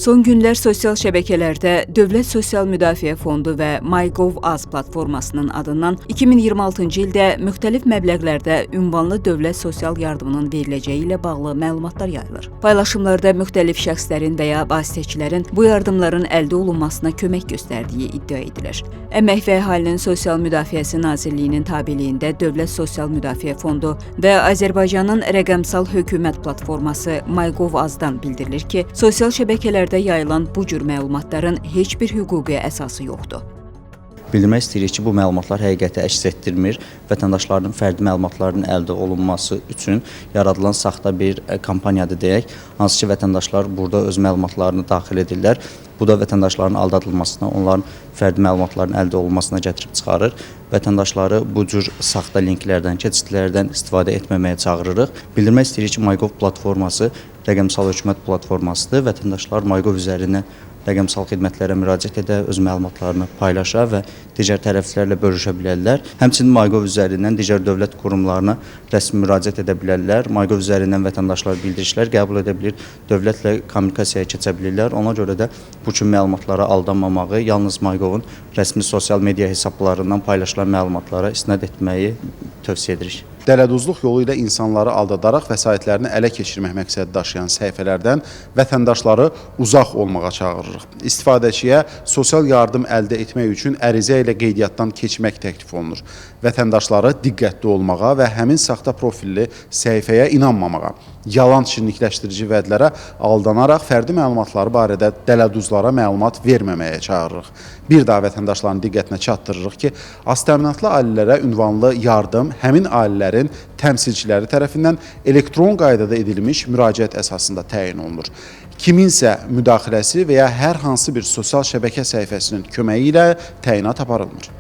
Son günlər sosial şəbəkələrdə Dövlət Sosial Müdafiə Fondu və MyGov.az platformasının adından 2026-cı ildə müxtəlif məbləğlərdə ünvanlı dövlət sosial yardımının veriləcəyi ilə bağlı məlumatlar yayılır. Paylaşımlarda müxtəlif şəxslərin və ya vasitəçilərin bu yardımların əldə olunmasına kömək göstərdiyi iddia edilir. Əmək və Əhalinin Sosial Müdafiəsi Nazirliyinin tabeliyində Dövlət Sosial Müdafiə Fondu və Azərbaycanın rəqəmsal hökumət platforması MyGov.azdan bildirilir ki, sosial şəbəkələrdə yayılan bu cür məlumatların heç bir hüquqi əsası yoxdur. Bildirmək istəyirik ki, bu məlumatlar həqiqəti əks etdirmir. Vətəndaşların fərdi məlumatlarının əldə olunması üçün yaradılan saxta bir kampaniyadır deyək. Hansı ki, vətəndaşlar burada öz məlumatlarını daxil edirlər. Bu da vətəndaşların aldadılmasına, onların fərdi məlumatlarının əldə olunmasına gətirib çıxarır. Vətəndaşları bu cür saxta linklərdən, keçidlərdən istifadə etməməyə çağırırıq. Bildirmək istəyirik ki, MyGov platforması rəqəmsal hökumət platformasıdır. Vətəndaşlar MyGov üzərindən rəqəmsal xidmətlərə müraciət edə, öz məlumatlarını paylaşa və digər tərəflərlə bölüşə bilərlər. Həmçinin MyGov üzərindən digər dövlət qurumlarına rəsmi müraciət edə bilərlər. MyGov üzərindən vətəndaşlar bildirişlər qəbul edə bilir, dövlətlə kommunikasiyaya keçə bilirlər. Ona görə də bu kimi məlumatlara aldanmamağı, yalnız MyGov-un rəsmi sosial media hesablarından paylaşılan məlumatlara istinad etməyi tövsiyə edirik. Dələduzluq yolu ilə insanları aldadaraq vəsaitlərini ələ keçirmək məqsədi daşıyan səhifələrdən vətəndaşları uzaq olmağa çağırırıq. İstifadəçiyə sosial yardım əldə etmək üçün ərizə ilə qeydiyyatdan keçmək təklif olunur. Vətəndaşları diqqətli olmağa və həmin saxta profilli səhifəyə inanmamağa, yalan şirinlikləşdirici vədlərə aldanaraq fərdi məlumatları barədə dələduzlara məlumat verməməyə çağırırıq. Bir daha vətəndaşların diqqətinə çatdırırıq ki, aztəminatlı ailələrə ünvanlı yardım həmin ailələrin təmsilçiləri tərəfindən elektron qaydada edilmiş müraciət əsasında təyin olunur. Kiminsə müdaxiləsi və ya hər hansı bir sosial şəbəkə səhifəsinin köməyi ilə təyinat aparılmır.